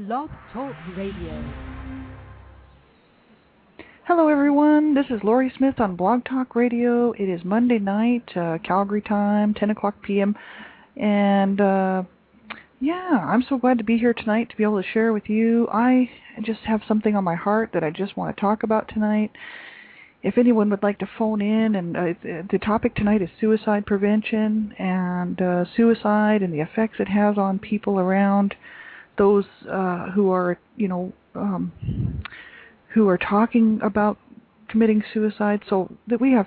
Blog Talk Radio. Hello everyone, this is Lori Smith on Blog Talk Radio. It is Monday night, Calgary time, 10 o'clock p.m. And I'm so glad to be here tonight to be able to share with you. I just have something on my heart that I just want to talk about tonight. If anyone would like to phone in, and the topic tonight is suicide prevention and suicide and the effects it has on people around those who are, who are talking about committing suicide. So that we have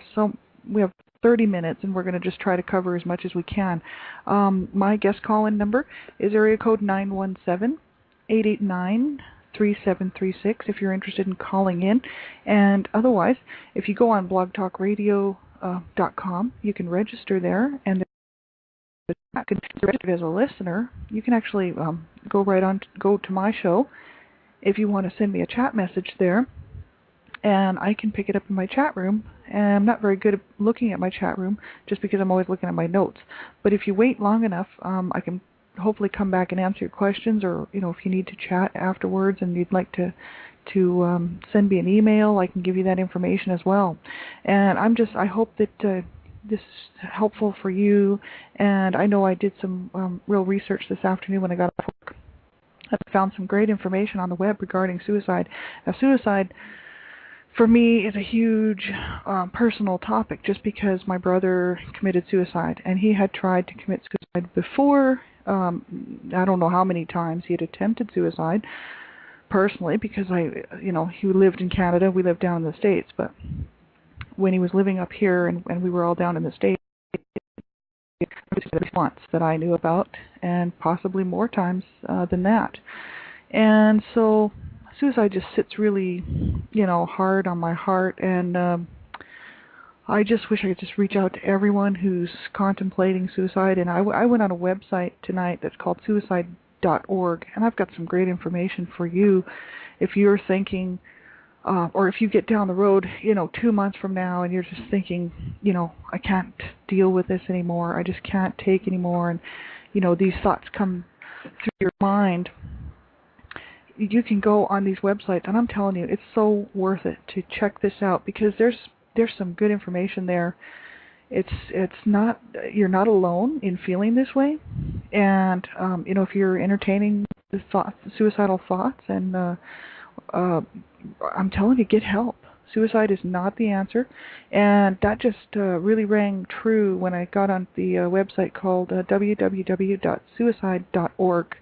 30 minutes, and we're going to just try to cover as much as we can. My guest call-in number is area code 917-889-3736 if you're interested in calling in. And otherwise, if you go on blogtalkradio.com, you can register there, and if you're registered as a listener, you can actually go to my show if you want to send me a chat message there, and I can pick it up in my chat room. And I'm not very good at looking at my chat room just because I'm always looking at my notes. But if you wait long enough, I can hopefully come back and answer your questions, or if you need to chat afterwards and you'd like to send me an email, I can give you that information as well. And I hope that this is helpful for you. And I know I did some real research this afternoon when I got off work. I found some great information on the web regarding suicide. Now, suicide, for me, is a huge personal topic, just because my brother committed suicide, and he had tried to commit suicide before. I don't know how many times he had attempted suicide personally, because he lived in Canada, we lived down in the States, but when he was living up here and we were all down in the States, once that I knew about, and possibly more times than that. And so suicide just sits really, hard on my heart, and I just wish I could just reach out to everyone who's contemplating suicide. And I went on a website tonight that's called suicide.org, and I've got some great information for you if you're thinking, or if you get down the road, 2 months from now, and you're just thinking, I can't deal with this anymore. I just can't take anymore. And, these thoughts come through your mind. You can go on these websites, and I'm telling you, it's so worth it to check this out, because there's some good information there. It's not, you're not alone in feeling this way. And, if you're entertaining the suicidal thoughts, and I'm telling you, get help. Suicide is not the answer. And that just really rang true when I got on the website called www.suicide.org.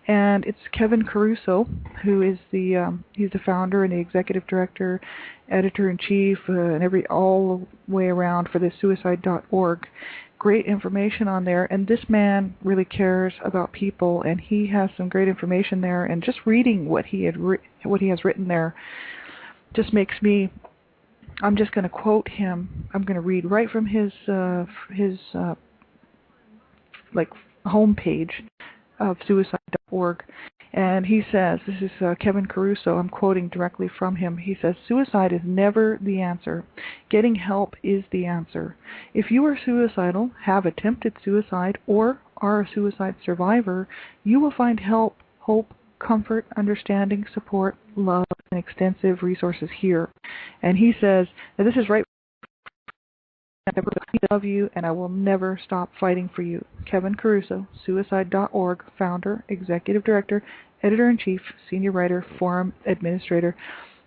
And it's Kevin Caruso, who is he's the founder and the executive director, editor-in-chief, and all the way around for this suicide.org. Great information on there, and this man really cares about people, and he has some great information there. And just reading what he has written there just makes me. I'm just going to quote him. I'm going to read right from his homepage of suicide.org. And he says, this is Kevin Caruso, I'm quoting directly from him. He says, "Suicide is never the answer. Getting help is the answer. If you are suicidal, have attempted suicide, or are a suicide survivor, you will find help, hope, comfort, understanding, support, love, and extensive resources here." And he says, now this is right, "I love you, and I will never stop fighting for you." Kevin Caruso, suicide.org, founder, executive director, editor-in-chief, senior writer, forum administrator.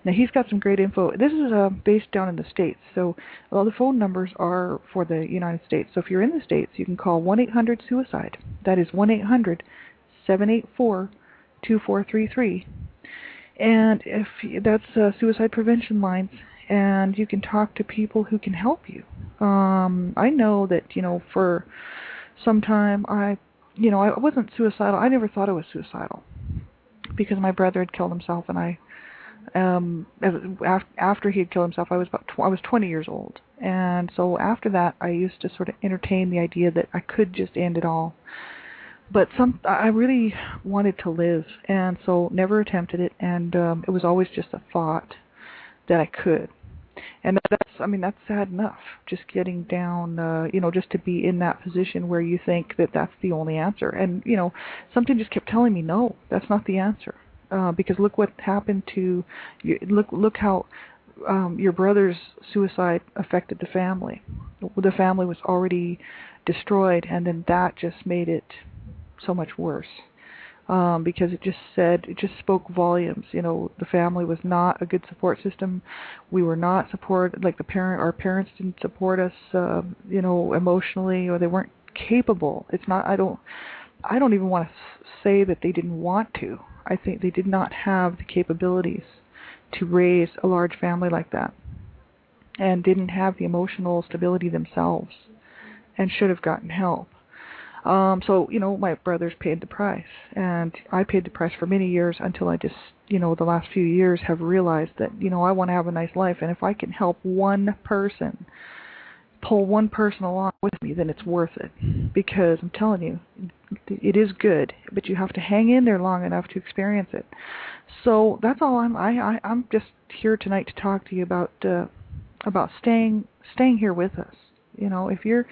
Now, he's got some great info. This is based down in the States, so all the phone numbers are for the United States. So if you're in the States, you can call 1-800-SUICIDE. That is 1-800-784-2433. And if that's suicide prevention lines, and you can talk to people who can help you. I know that, for some time I wasn't suicidal. I never thought I was suicidal because my brother had killed himself, and after he had killed himself, I was 20 years old. And so after that, I used to sort of entertain the idea that I could just end it all. But I really wanted to live, and so never attempted it, and it was always just a thought that I could. And that's sad enough. Just getting down, just to be in that position where you think that that's the only answer. And, something just kept telling me, no, that's not the answer. Because look what happened to you. Look how your brother's suicide affected the family. The family was already destroyed, and then that just made it so much worse. Because it just spoke volumes. The family was not a good support system. We were not supported, like our parents didn't support us, emotionally, or they weren't capable. I don't even want to say that they didn't want to. I think they did not have the capabilities to raise a large family like that, and didn't have the emotional stability themselves, and should have gotten help. So, my brothers paid the price, and I paid the price for many years until I just, the last few years have realized that, I want to have a nice life, and if I can help one person, pull one person along with me, then it's worth it. Because I'm telling you, it is good, but you have to hang in there long enough to experience it. So that's all. I'm just here tonight to talk to you about staying here with us. If you're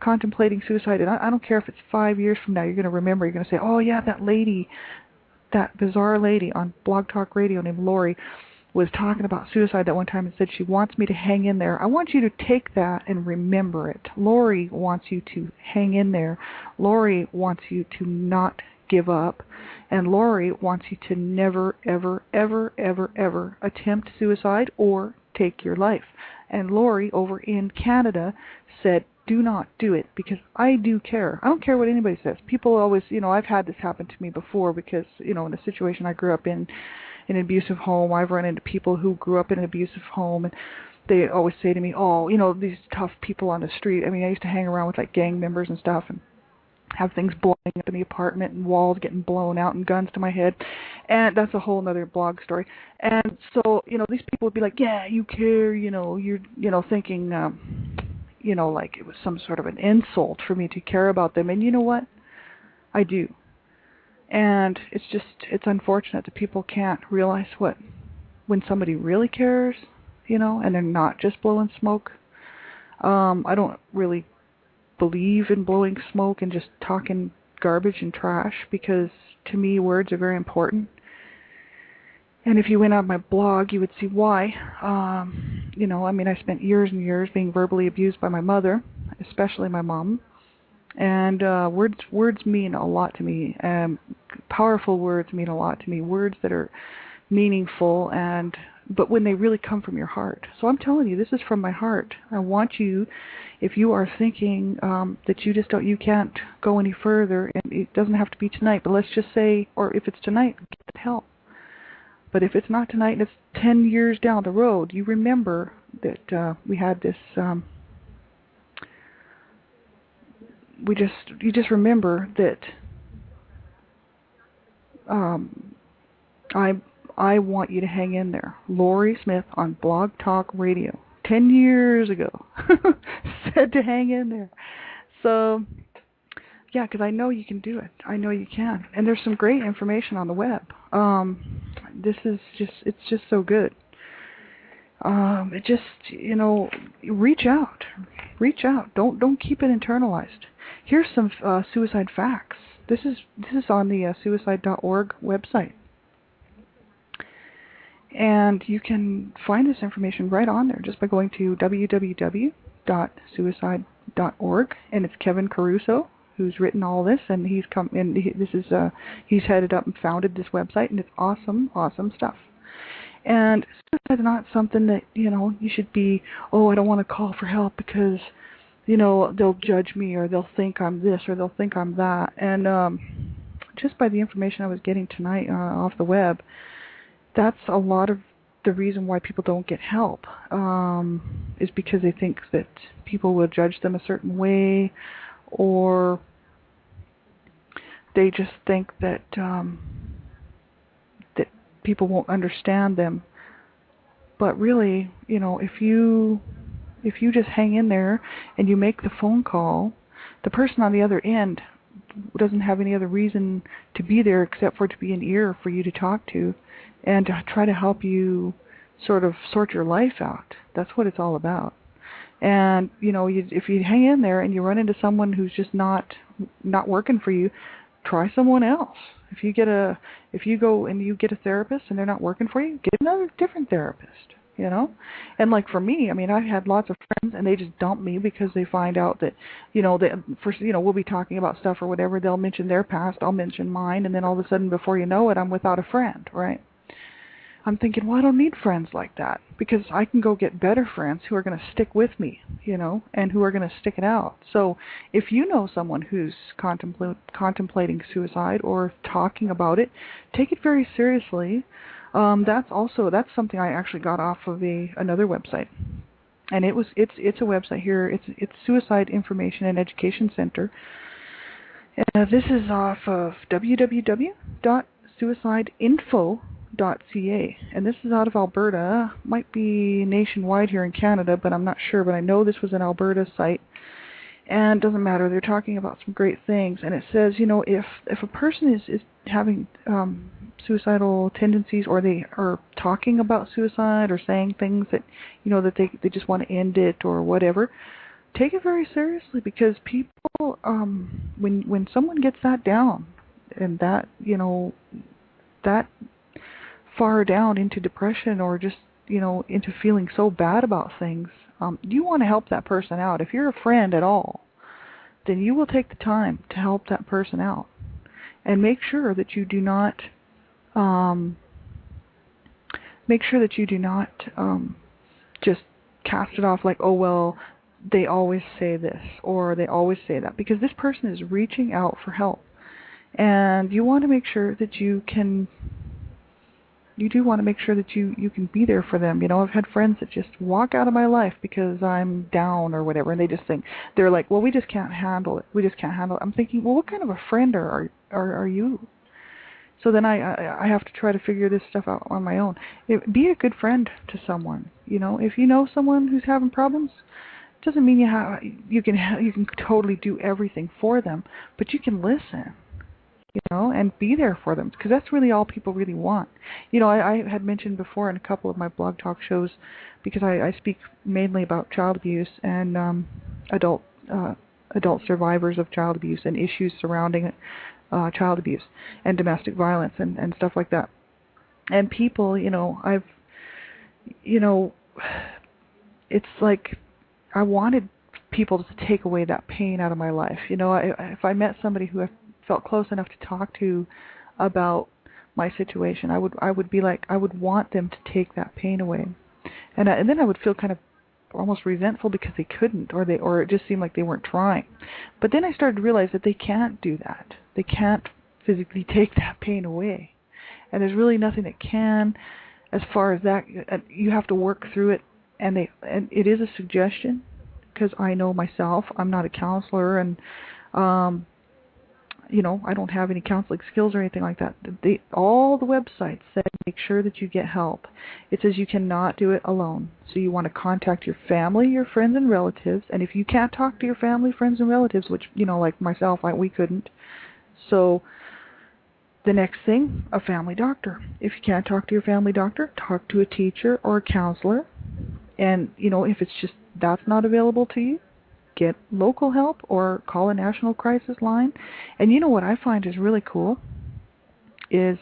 contemplating suicide, and I don't care if it's 5 years from now, you're going to remember, you're going to say, oh yeah, that bizarre lady on Blog Talk Radio named Lori was talking about suicide that one time and said she wants me to hang in there. I want you to take that and remember it. Lori wants you to hang in there. Lori wants you to not give up. And Lori wants you to never, ever, ever, ever, ever attempt suicide or take your life. And Lori over in Canada said, do not do it, because I do care. I don't care what anybody says. People always, I've had this happen to me before because, in a situation I grew up in an abusive home, I've run into people who grew up in an abusive home, and they always say to me, oh, these tough people on the street. I mean, I used to hang around with like gang members and stuff and have things blowing up in the apartment and walls getting blown out and guns to my head. And that's a whole other blog story. And so, these people would be like, yeah, you care, you're, thinking, like it was some sort of an insult for me to care about them. And you know what? I do. And it's unfortunate that people can't realize when somebody really cares, and they're not just blowing smoke. I don't really believe in blowing smoke and just talking garbage and trash, because to me words are very important. And if you went on my blog, you would see why. I spent years and years being verbally abused by my mother, especially my mom. And words mean a lot to me. Powerful words mean a lot to me. Words that are meaningful, but when they really come from your heart. So I'm telling you, this is from my heart. I want you, if you are thinking that you can't go any further, and it doesn't have to be tonight, but let's just say, or if it's tonight, get help. But if it's not tonight and it's 10 years down the road, you remember that we had this. You just remember that I want you to hang in there. Lori Smith on Blog Talk Radio 10 years ago said to hang in there. So yeah, because I know you can do it. I know you can. And there's some great information on the web. It's just so good. It just, reach out. Reach out. Don't keep it internalized. Here's some suicide facts. This is on the suicide.org website. And you can find this information right on there just by going to www.suicide.org, and it's Kevin Caruso who's written all this, and he's headed up and founded this website, and it's awesome stuff. And suicide is not something that, you should be, I don't want to call for help because, they'll judge me, or they'll think I'm this, or they'll think I'm that. And just by the information I was getting tonight off the web, that's a lot of the reason why people don't get help, is because they think that people will judge them a certain way, or they just think that that people won't understand them. But really, if you just hang in there and you make the phone call, the person on the other end doesn't have any other reason to be there except for to be an ear for you to talk to and to try to help you sort of sort your life out. That's what it's all about. And if you hang in there and you run into someone who's just not working for you, try someone else. If you go and you get a therapist and they're not working for you, get another different therapist. And like for me, I mean, I've had lots of friends and they just dump me because they find out that, we'll be talking about stuff or whatever. They'll mention their past, I'll mention mine, and then all of a sudden, before you know it, I'm without a friend, right? I'm thinking, well, I don't need friends like that because I can go get better friends who are going to stick with me, and who are going to stick it out. So if you know someone who's contemplating suicide or talking about it, take it very seriously. That's something I actually got off of another website, and it's a website here. It's Suicide Information and Education Center. This is off of www.suicideinfo.ca, and this is out of Alberta. Might be nationwide here in Canada, but I'm not sure. But I know this was an Alberta site. And it doesn't matter. They're talking about some great things. And it says, if a person is having suicidal tendencies, or they are talking about suicide or saying things that, that they just want to end it or whatever, take it very seriously, because people, when someone gets that down and that, that far down into depression or just, into feeling so bad about things, you want to help that person out. If you're a friend at all, then you will take the time to help that person out, and make sure that you do not just cast it off like, oh well, they always say this or they always say that, because this person is reaching out for help, and you want to make sure that you can be there for them. I've had friends that just walk out of my life because I'm down or whatever, and they're like, well, we just can't handle it. I'm thinking, well, what kind of a friend are you? So then I have to try to figure this stuff out on my own. Be a good friend to someone. If you know someone who's having problems, it doesn't mean you can totally do everything for them, but you can listen. And be there for them, because that's really all people really want. I had mentioned before in a couple of my blog talk shows, because I speak mainly about child abuse and adult survivors of child abuse and issues surrounding child abuse and domestic violence and stuff like that. And people, it's like I wanted people to take away that pain out of my life. If I met somebody who I felt close enough to talk to about my situation, I would be like, I would want them to take that pain away, and then I would feel kind of almost resentful because they couldn't, or it just seemed like they weren't trying. But then I started to realize that they can't do that. They can't physically take that pain away, and there's really nothing that can. As far as that, you have to work through it, and it is a suggestion, because I know myself, I'm not a counselor, and I don't have any counseling skills or anything like that. All the websites say make sure that you get help. It says you cannot do it alone. So you want to contact your family, your friends and relatives. And if you can't talk to your family, friends and relatives, which, like myself, we couldn't. So the next thing, a family doctor. If you can't talk to your family doctor, talk to a teacher or a counselor. And, if it's just that's not available to you, get local help or call a national crisis line. And what I find is really cool is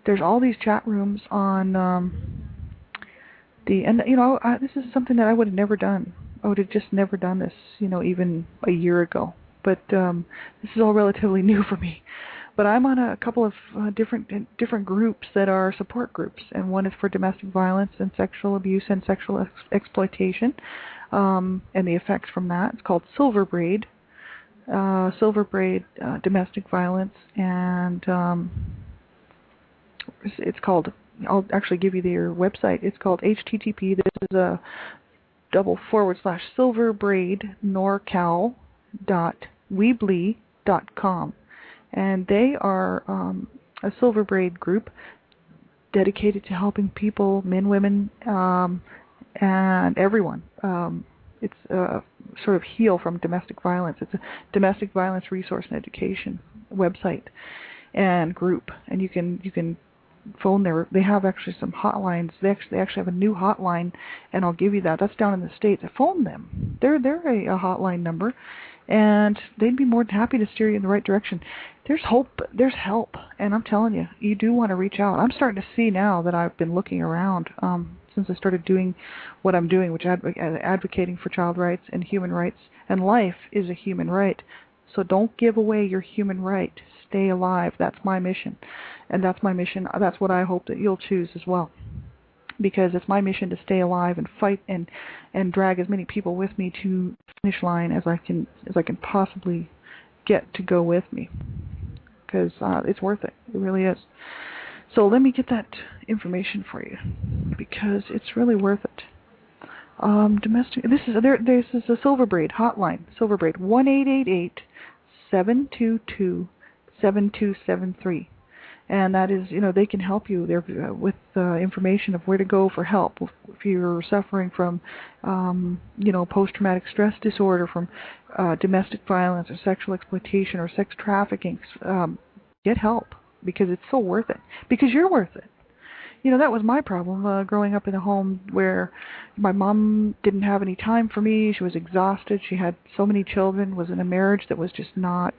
there's all these chat rooms on this is something that I would have never done. I would have just never done this, even a year ago. But this is all relatively new for me. But I'm on a couple of different groups that are support groups, and one is for domestic violence and sexual abuse and sexual exploitation, and the effects from that. It's called Silver Braid, domestic violence, and it's called. I'll actually give you their website. It's called HTTP. This is a //silverbraidnorcal.weebly.com. And they are a Silver Braid group dedicated to helping people, men, women, and everyone. It's sort of heal from domestic violence. It's a domestic violence resource and education website and group, and you can phone there. They have actually some hotlines. They actually have a new hotline, and I'll give you that. That's down in the States. I phoned them. They're a hotline number, and they'd be more than happy to steer you in the right direction. There's hope. There's help, and I'm telling you, you do want to reach out. I'm starting to see now that I've been looking around since I started doing what I'm doing, which is advocating for child rights and human rights, and life is a human right. So don't give away your human right. Stay alive. That's my mission. And that's my mission. That's what I hope that you'll choose as well. Because it's my mission to stay alive and fight and drag as many people with me to the finish line as I can possibly get to go with me. Because it's worth it. It really is. So let me get that information for you, because it's really worth it. Domestic. This is a Silver Braid hotline. Silver Braid 1-888-722-7273, and that is, they can help you there with information of where to go for help if you're suffering from, post-traumatic stress disorder, from domestic violence or sexual exploitation or sex trafficking. Get help, because it's so worth it. Because you're worth it. That was my problem growing up in a home where my mom didn't have any time for me. She was exhausted. She had so many children, was in a marriage that was just not,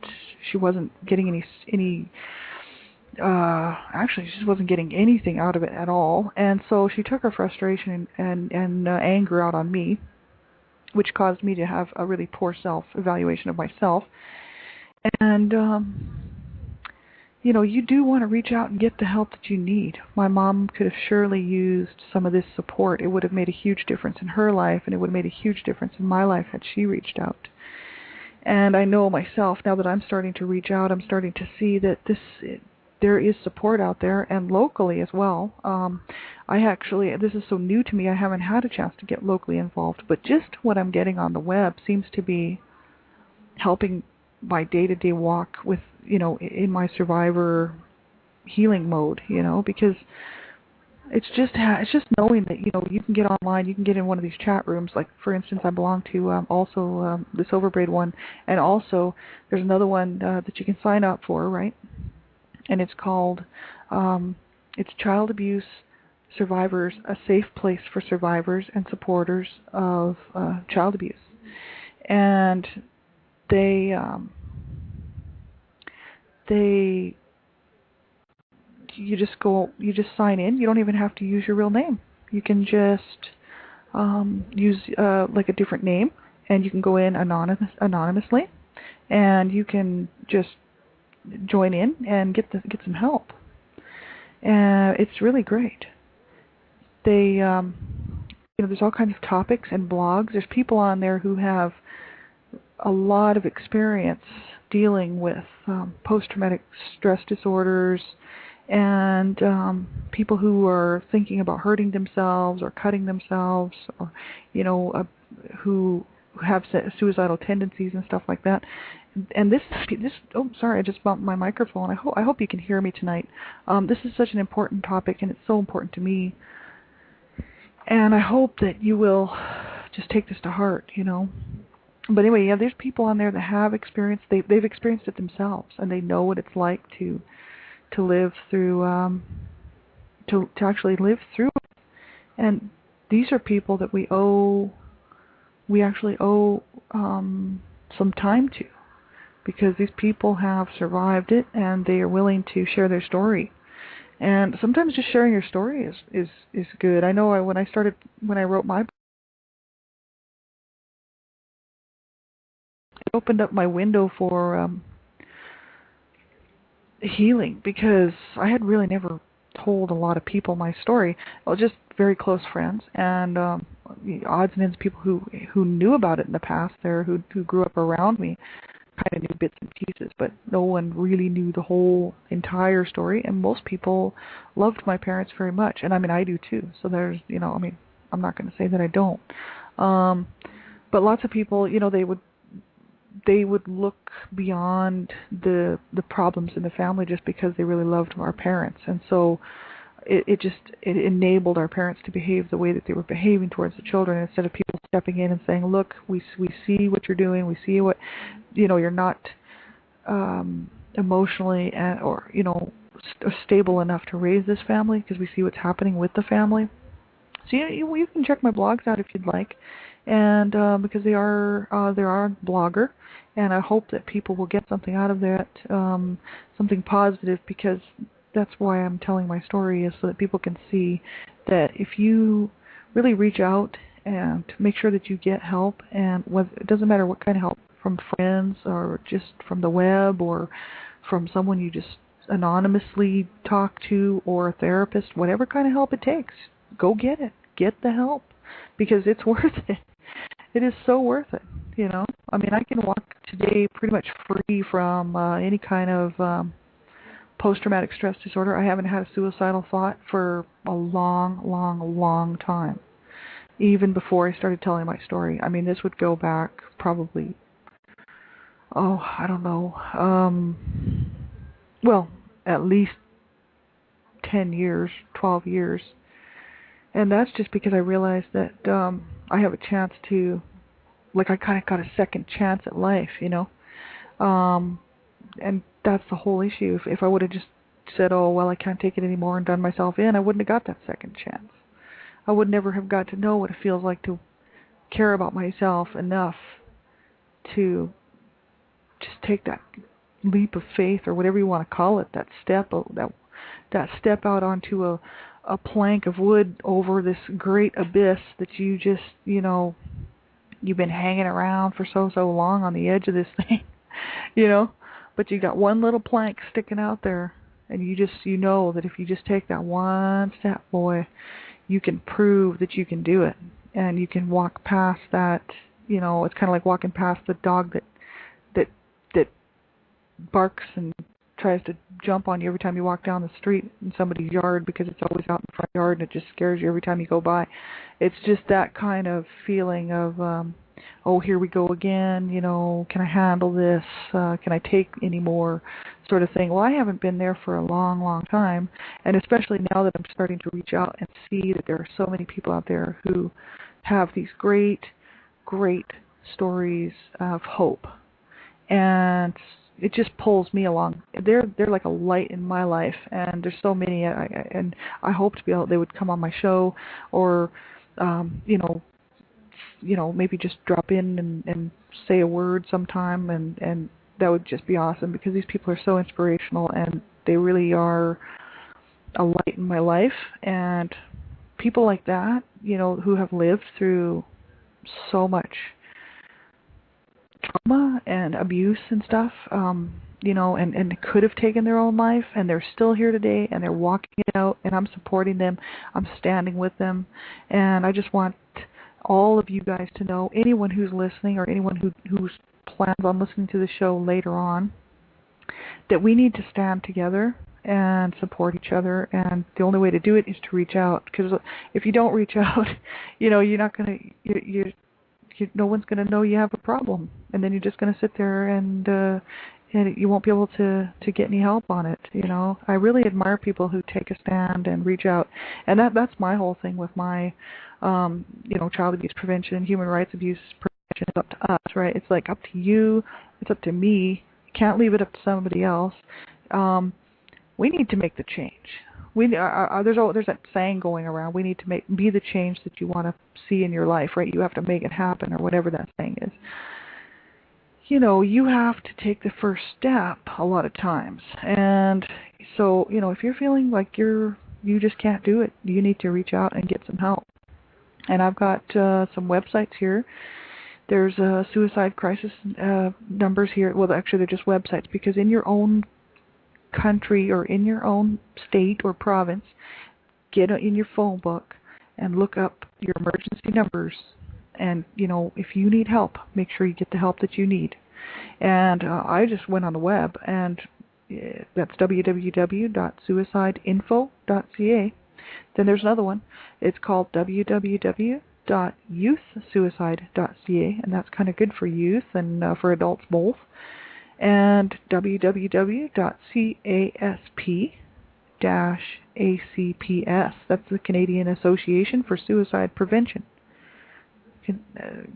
she wasn't getting actually she just wasn't getting anything out of it at all. And so she took her frustration and anger out on me, which caused me to have a really poor self-evaluation of myself. And, you do want to reach out and get the help that you need. My mom could have surely used some of this support. It would have made a huge difference in her life, and it would have made a huge difference in my life had she reached out. And I know myself, now that I'm starting to reach out, I'm starting to see that there is support out there, and locally as well. This is so new to me, I haven't had a chance to get locally involved, but just what I'm getting on the web seems to be helping my day-to-day walk with, in my survivor healing mode, because it's just knowing that, you can get online, you can get in one of these chat rooms. Like, for instance, I belong to also the Silver Braid one, and also there's another one that you can sign up for, right? And it's called, it's Child Abuse Survivors, a safe place for survivors and supporters of child abuse. And you just sign in. You don't even have to use your real name. You can just use like a different name, and you can go in anonymously, and you can just join in and get some help. It's really great. There's all kinds of topics and blogs. There's people on there who have a lot of experience dealing with post-traumatic stress disorders, and people who are thinking about hurting themselves or cutting themselves, or who have suicidal tendencies and stuff like that. And this oh, sorry, I just bumped my microphone. I hope you can hear me tonight. This is such an important topic, and it's so important to me. And I hope that you will just take this to heart, But anyway, yeah, there's people on there that have experienced, they've experienced it themselves, and they know what it's like to live through, to actually live through it. And these are people that we actually owe some time to, because these people have survived it, and they are willing to share their story. And sometimes just sharing your story is good. I know when I wrote my book, it opened up my window for healing, because I had really never told a lot of people my story. Well, just very close friends, and odds and ends people who knew about it in the past, who grew up around me, kind of knew bits and pieces, but no one really knew the whole entire story. And most people loved my parents very much, and I do too. So there's, I'm not going to say that I don't. But lots of people, they would look beyond the problems in the family just because they really loved our parents. And so it enabled our parents to behave the way that they were behaving towards the children, instead of people stepping in and saying, look, we see what you're doing, we see what, you're not emotionally or stable enough to raise this family because we see what's happening with the family. So you can check my blogs out if you'd like, and because they're a blogger, and I hope that people will get something out of that, something positive, because that's why I'm telling my story, is so that people can see that if you really reach out and make sure that you get help, and it doesn't matter what kind of help, from friends or just from the web or from someone you just anonymously talk to or a therapist, whatever kind of help it takes, go get it. Get the help, because it's worth it. It is so worth it, I mean, I can walk today pretty much free from any kind of post-traumatic stress disorder. I haven't had a suicidal thought for a long, long, long time, even before I started telling my story. I mean, this would go back probably, I don't know, well, at least 10 years, 12 years. And that's just because I realized that I have a chance to, I kind of got a second chance at life, and that's the whole issue. If I would have just said, oh, well, I can't take it anymore and done myself in, I wouldn't have got that second chance. I would never have got to know what it feels like to care about myself enough to just take that leap of faith, or whatever you want to call it, that step out onto a plank of wood over this great abyss that you just, you've been hanging around for so long on the edge of this thing, but you got one little plank sticking out there, and you know that if you just take that one step, boy, you can prove that you can do it, and you can walk past that, it's kind of like walking past the dog that barks and tries to jump on you every time you walk down the street in somebody's yard, because it's always out in the front yard and it just scares you every time you go by. It's just that kind of feeling of, oh, here we go again, can I handle this? Can I take any more, sort of thing. Well, I haven't been there for a long, long time, and especially now that I'm starting to reach out and see that there are so many people out there who have these great, great stories of hope. And it just pulls me along. They're like a light in my life, and there's so many. And I hope to be able, they would come on my show, or maybe just drop in and say a word sometime, and that would just be awesome, because these people are so inspirational, and they really are a light in my life. And people like that, who have lived through so much trauma and abuse and stuff, and could have taken their own life, and they're still here today, and they're walking it out, and I'm supporting them, I'm standing with them, and I just want all of you guys to know, anyone who's listening, or anyone who plans on listening to the show later on, that we need to stand together and support each other, and the only way to do it is to reach out, because if you don't reach out, you're not going to, no one's going to know you have a problem, and then you're just going to sit there and you won't be able to get any help on it. I really admire people who take a stand and reach out, and that's my whole thing with my child abuse prevention and human rights abuse prevention. Is up to us, right? It's like up to you, it's up to me. You can't leave it up to somebody else. We need to make the change. There's that saying going around, we need to be the change that you want to see in your life, right? You have to make it happen, or whatever that saying is. You have to take the first step a lot of times. And so, if you're feeling like you just can't do it, you need to reach out and get some help. And I've got some websites here. There's suicide crisis numbers here. Well, actually, they're just websites, because in your own country or in your own state or province, get in your phone book and look up your emergency numbers, and if you need help, make sure you get the help that you need. And I just went on the web, and that's www.suicideinfo.ca. Then there's another one. It's called www.youthsuicide.ca, and that's kind of good for youth and for adults both. And www.casp-acps, that's the Canadian Association for Suicide Prevention.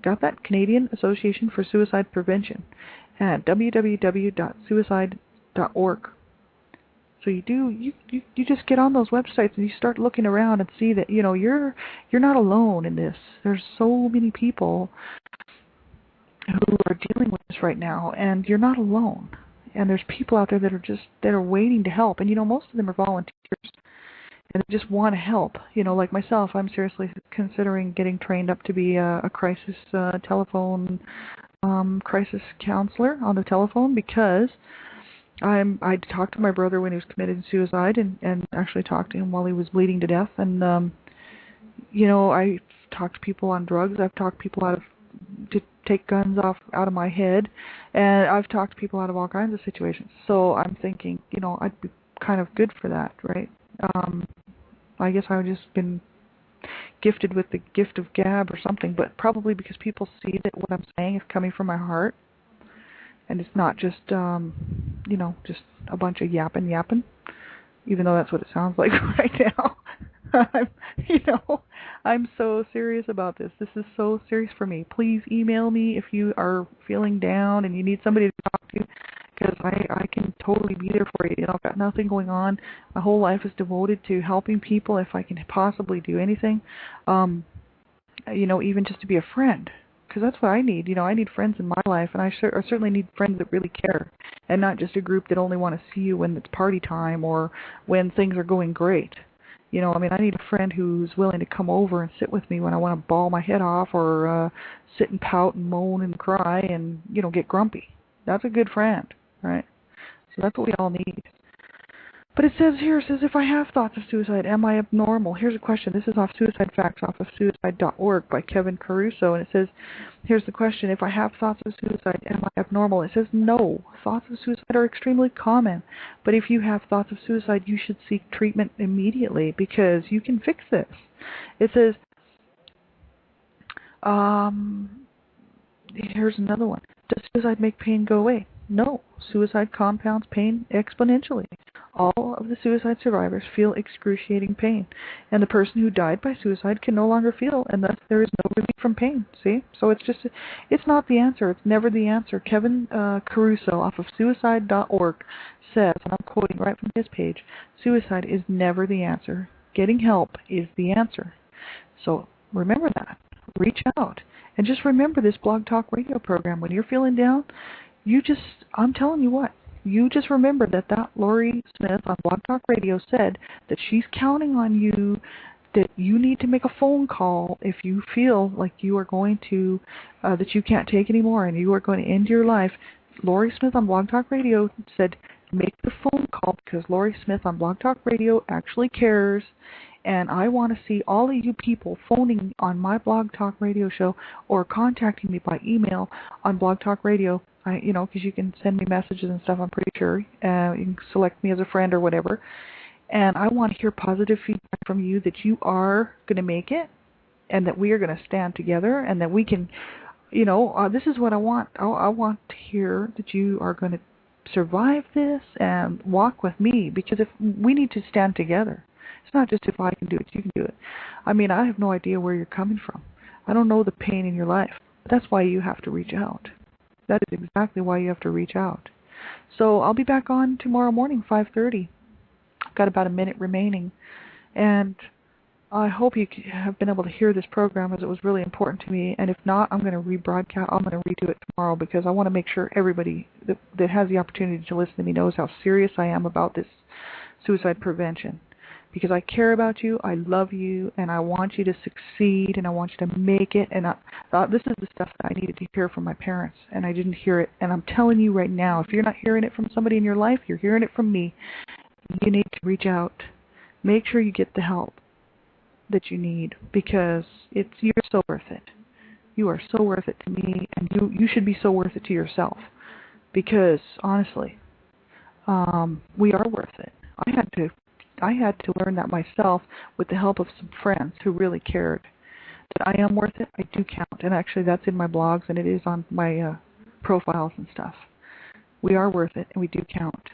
Got that? Canadian Association for Suicide Prevention at www.suicide.org. So you just get on those websites and you start looking around and see that, you're not alone in this. There's so many people who are dealing with this right now, and you're not alone. And there's people out there that are waiting to help, and most of them are volunteers, and they just want to help. Like myself, I'm seriously considering getting trained up to be a crisis telephone crisis counselor on the telephone, because I talked to my brother when he was committing suicide, and actually talked to him while he was bleeding to death, and I talked to people on drugs. I've talked people to take guns out of my head, and I've talked to people out of all kinds of situations. So I'm thinking, I'd be kind of good for that, right? I guess I've just been gifted with the gift of gab or something, but probably because people see that what I'm saying is coming from my heart, and it's not just just a bunch of yapping, even though that's what it sounds like right now. I'm so serious about this. This is so serious for me. Please email me if you are feeling down and you need somebody to talk to, because I can totally be there for you. I've got nothing going on. My whole life is devoted to helping people if I can possibly do anything. Even just to be a friend, because that's what I need. I need friends in my life, and I certainly need friends that really care, and not just a group that only want to see you when it's party time or when things are going great. I need a friend who's willing to come over and sit with me when I want to bawl my head off, or sit and pout and moan and cry and, get grumpy. That's a good friend, right? So that's what we all need. But it says, if I have thoughts of suicide, am I abnormal? Here's a question. This is off Suicide Facts, off of suicide.org by Kevin Caruso. And it says, here's the question. If I have thoughts of suicide, am I abnormal? It says, no. Thoughts of suicide are extremely common. But if you have thoughts of suicide, you should seek treatment immediately, because you can fix this. It says, here's another one. Does suicide make pain go away? No. Suicide compounds pain exponentially. All of the suicide survivors feel excruciating pain, and the person who died by suicide can no longer feel, and thus there is no relief from pain. See? So it's not the answer. It's never the answer. Kevin Caruso off of suicide.org says, and I'm quoting right from his page, suicide is never the answer. Getting help is the answer. So remember that. Reach out. And just remember this Blog Talk Radio program. When you're feeling down, I'm telling you what, you just remember that Lori Smith on Blog Talk Radio said that she's counting on you, that you need to make a phone call if you feel like you are going to, that you can't take anymore and you are going to end your life. Lori Smith on Blog Talk Radio said, make the phone call, because Lori Smith on Blog Talk Radio actually cares, and I want to see all of you people phoning on my Blog Talk Radio show or contacting me by email on Blog Talk Radio. Because you can send me messages and stuff, I'm pretty sure. You can select me as a friend or whatever. And I want to hear positive feedback from you that you are going to make it, and that we are going to stand together, and that we can, this is what I want. I want to hear that you are going to survive this and walk with me, because if we need to stand together. It's not just if I can do it, you can do it. I have no idea where you're coming from. I don't know the pain in your life. But that's why you have to reach out. That is exactly why you have to reach out. So I'll be back on tomorrow morning, 5:30. I've got about a minute remaining. And I hope you have been able to hear this program, as it was really important to me. And if not, I'm going to rebroadcast. I'm going to redo it tomorrow, because I want to make sure everybody that has the opportunity to listen to me knows how serious I am about this suicide prevention. Because I care about you, I love you, and I want you to succeed, and I want you to make it. And this is the stuff that I needed to hear from my parents, and I didn't hear it. And I'm telling you right now, if you're not hearing it from somebody in your life, you're hearing it from me. You need to reach out. Make sure you get the help that you need, because you're so worth it. You are so worth it to me, and you should be so worth it to yourself. Because honestly, we are worth it. I had to learn that myself with the help of some friends who really cared. That I am worth it, I do count. And actually that's in my blogs, and it is on my profiles and stuff. We are worth it, and we do count.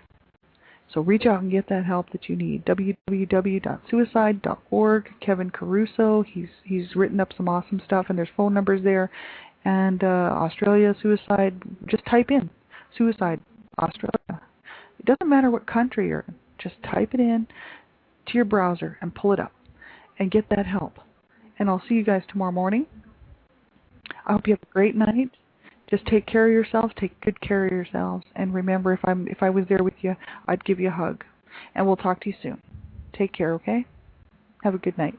So reach out and get that help that you need. www.suicide.org. Kevin Caruso, he's written up some awesome stuff, and there's phone numbers there. And Australia suicide, just type in suicide Australia. It doesn't matter what country you're in. Just type it in to your browser and pull it up and get that help. And I'll see you guys tomorrow morning. I hope you have a great night. Just take care of yourselves. Take good care of yourselves. And remember, if I was there with you, I'd give you a hug. And we'll talk to you soon. Take care, okay? Have a good night.